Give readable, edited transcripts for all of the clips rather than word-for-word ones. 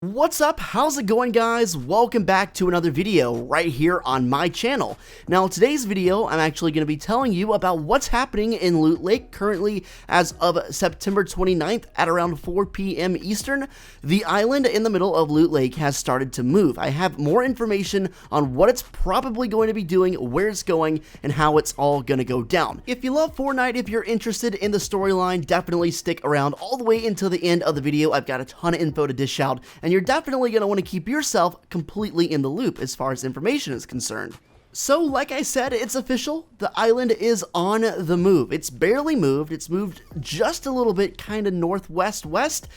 What's up? How's it going, guys? Welcome back to another video right here on my channel. Now, today's video, I'm actually going to be telling you about what's happening in Loot Lake currently as of September 29th at around 4 p.m. Eastern. The island in the middle of Loot Lake has started to move. I have more information on what it's probably going to be doing, where it's going, and how it's all going to go down. If you love Fortnite, if you're interested in the storyline, definitely stick around all the way until the end of the video. I've got a ton of info to dish out, and you're definitely going to want to keep yourself completely in the loop as far as information is concerned. So, like I said, it's official. The island is on the move. It's barely moved. It's moved just a little bit, kind of northwest-west.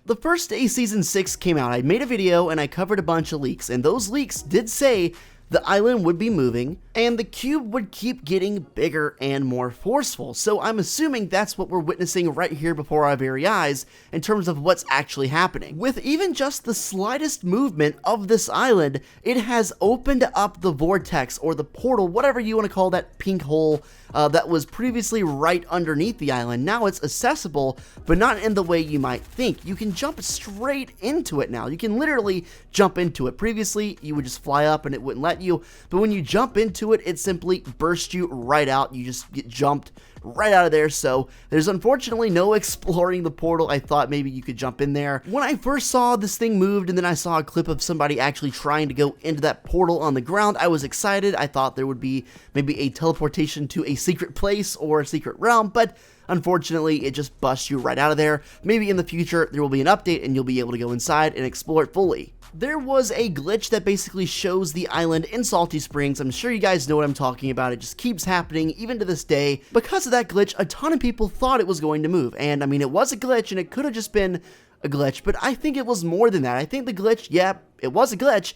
The first day Season 6 came out, I made a video and I covered a bunch of leaks, and those leaks did say the island would be moving, and the cube would keep getting bigger and more forceful. So I'm assuming that's what we're witnessing right here before our very eyes in terms of what's actually happening. With even just the slightest movement of this island, it has opened up the vortex, or the portal, whatever you want to call that pink hole that was previously right underneath the island. Now it's accessible, but not in the way you might think. You can jump straight into it now. You can literally jump into it. Previously, you would just fly up and it wouldn't let you, but when you jump into it, it simply bursts you right out. You just get jumped right out of there. So there's unfortunately no exploring the portal. I thought maybe you could jump in there. When I first saw this thing moved, and then I saw a clip of somebody actually trying to go into that portal on the ground, I was excited. I thought there would be maybe a teleportation to a secret place or a secret realm, but unfortunately, it just busts you right out of there. Maybe in the future, there will be an update and you'll be able to go inside and explore it fully. There was a glitch that basically shows the island in Salty Springs. I'm sure you guys know what I'm talking about. It just keeps happening even to this day. Because of that glitch, a ton of people thought it was going to move. And I mean, it was a glitch and it could have just been a glitch, but I think it was more than that. I think the glitch, yeah, it was a glitch,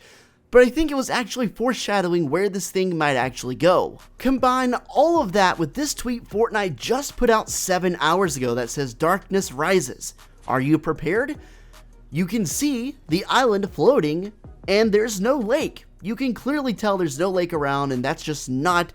but I think it was actually foreshadowing where this thing might actually go. Combine all of that with this tweet Fortnite just put out 7 hours ago that says, "Darkness rises. Are you prepared?" You can see the island floating, and there's no lake. You can clearly tell there's no lake around, and that's just not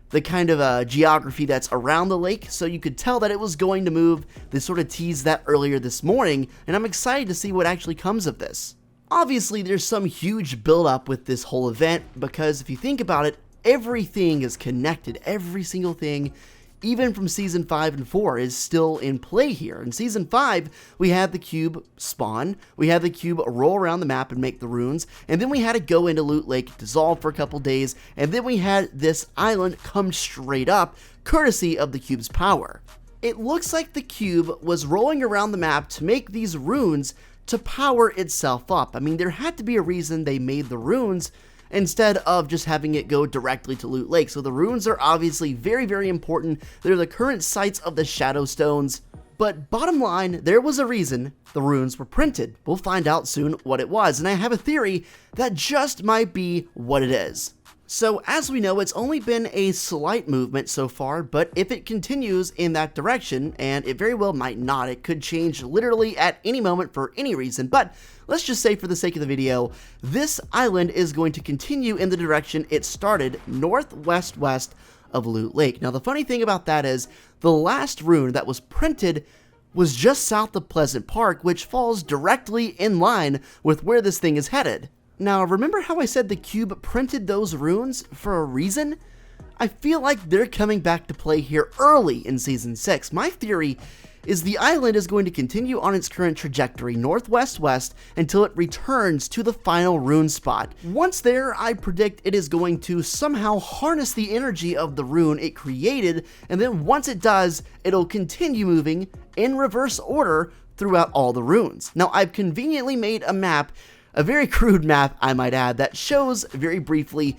the kind of geography that's around the lake, so you could tell that it was going to move. They sort of teased that earlier this morning, and I'm excited to see what actually comes of this. Obviously, there's some huge build-up with this whole event, because if you think about it, everything is connected. Every single thing, even from Season 5 and 4, is still in play here. In Season 5, we had the cube spawn, we had the cube roll around the map and make the runes, and then we had to go into Loot Lake, dissolve for a couple days, and then we had this island come straight up, courtesy of the cube's power. It looks like the cube was rolling around the map to make these runes to power itself up. I mean, there had to be a reason they made the runes instead of just having it go directly to Loot Lake. So the runes are obviously very, very important. They're the current sites of the Shadow Stones. But bottom line, there was a reason the runes were printed. We'll find out soon what it was, and I have a theory that just might be what it is. So as we know, it's only been a slight movement so far, but if it continues in that direction, and it very well might not, it could change literally at any moment for any reason, but let's just say for the sake of the video, this island is going to continue in the direction it started, northwest-west of Loot Lake. Now the funny thing about that is, the last rune that was printed was just south of Pleasant Park, which falls directly in line with where this thing is headed. Now, remember how I said the cube printed those runes for a reason? I feel like they're coming back to play here early in Season 6. My theory is the island is going to continue on its current trajectory, northwest-west, until it returns to the final rune spot. Once there, I predict it is going to somehow harness the energy of the rune it created, and then once it does, it'll continue moving in reverse order throughout all the runes. Now, I've conveniently made a map, a very crude map, I might add, that shows very briefly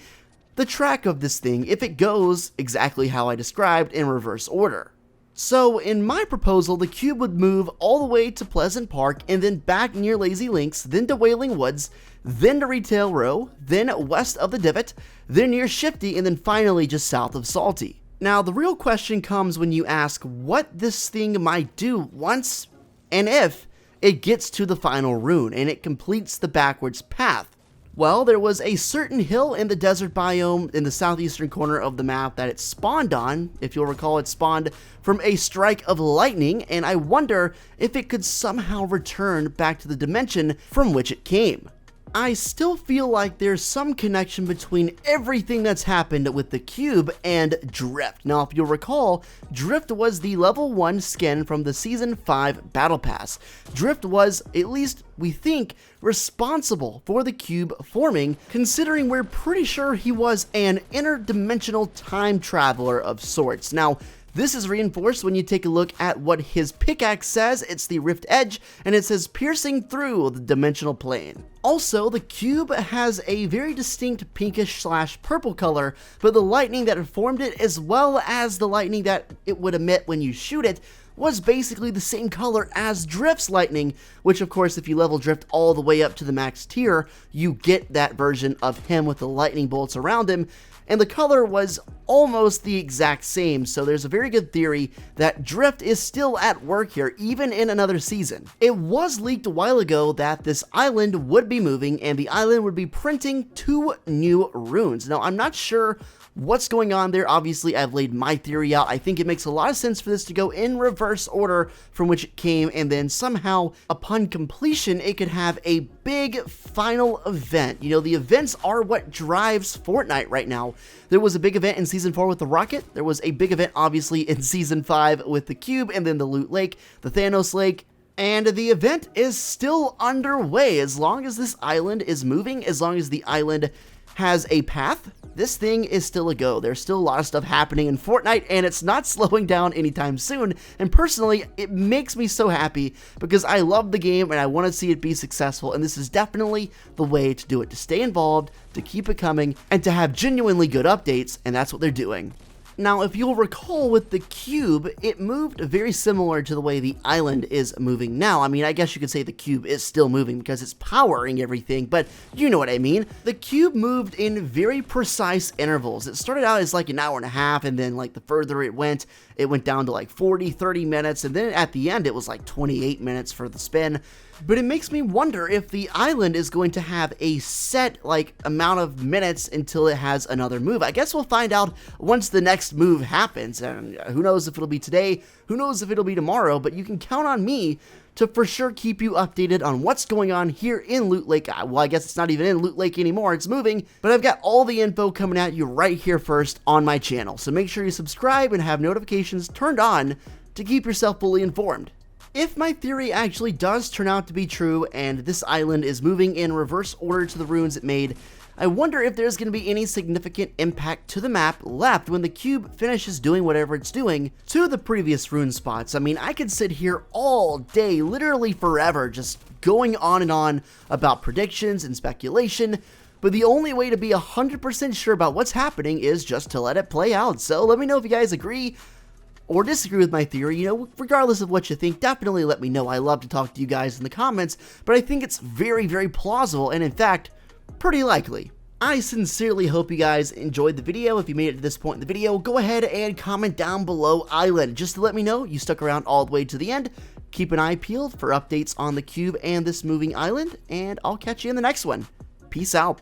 the track of this thing if it goes exactly how I described in reverse order. So in my proposal, the cube would move all the way to Pleasant Park and then back near Lazy Links, then to Wailing Woods, then to Retail Row, then west of the Divot, then near Shifty, and then finally just south of Salty. Now the real question comes when you ask what this thing might do once and if it gets to the final rune and it completes the backwards path. Well, there was a certain hill in the desert biome in the southeastern corner of the map that it spawned on. If you'll recall, it spawned from a strike of lightning, and I wonder if it could somehow return back to the dimension from which it came. I still feel like there's some connection between everything that's happened with the cube and Drift. Now, if you'll recall, Drift was the level 1 skin from the Season 5 Battle Pass. Drift was, at least we think, responsible for the cube forming, considering we're pretty sure he was an interdimensional time traveler of sorts. Now, this is reinforced when you take a look at what his pickaxe says. It's the Rift Edge, and it says piercing through the dimensional plane. Also, the cube has a very distinct pinkish/purple color, but the lightning that formed it, as well as the lightning that it would emit when you shoot it, was basically the same color as Drift's lightning, which of course if you level Drift all the way up to the max tier, you get that version of him with the lightning bolts around him, and the color was almost the exact same, so there's a very good theory that Drift is still at work here, even in another season. It was leaked a while ago that this island would be moving, and the island would be printing 2 new runes. Now, I'm not sure what's going on there. Obviously, I've laid my theory out. I think it makes a lot of sense for this to go in reverse order from which it came, and then somehow, upon completion, it could have a big final event. You know, the events are what drives Fortnite right now. There was a big event in Season 4 with the rocket. There was a big event, obviously, in Season 5 with the cube, and then the Loot Lake, the Thanos Lake. And the event is still underway. As long as this island is moving, as long as the island has a path, this thing is still a go. There's still a lot of stuff happening in Fortnite, and it's not slowing down anytime soon. And personally, it makes me so happy because I love the game and I want to see it be successful. And this is definitely the way to do it, to stay involved, to keep it coming, and to have genuinely good updates. And that's what they're doing. Now, if you'll recall with the cube, it moved very similar to the way the island is moving now. I mean, I guess you could say the cube is still moving because it's powering everything, but you know what I mean. The cube moved in very precise intervals. It started out as like an hour and a half, and then like the further it went down to like 40, 30 minutes, and then at the end it was like 28 minutes for the spin. But it makes me wonder if the island is going to have a set like amount of minutes until it has another move. I guess we'll find out once the next move happens, and who knows if it'll be today, who knows if it'll be tomorrow, but you can count on me to for sure keep you updated on what's going on here in Loot Lake. Well, I guess it's not even in Loot Lake anymore, it's moving, but I've got all the info coming at you right here first on my channel. So make sure you subscribe and have notifications turned on to keep yourself fully informed. If my theory actually does turn out to be true and this island is moving in reverse order to the runes it made, I wonder if there's going to be any significant impact to the map left when the cube finishes doing whatever it's doing to the previous rune spots. I mean, I could sit here all day, literally forever, just going on and on about predictions and speculation, but the only way to be 100% sure about what's happening is just to let it play out. So let me know if you guys agree or disagree with my theory. You know, regardless of what you think, definitely let me know. I love to talk to you guys in the comments, but I think it's very, very plausible, and in fact, pretty likely. I sincerely hope you guys enjoyed the video. If you made it to this point in the video, go ahead and comment down below island, just to let me know you stuck around all the way to the end. Keep an eye peeled for updates on the cube and this moving island, and I'll catch you in the next one. Peace out.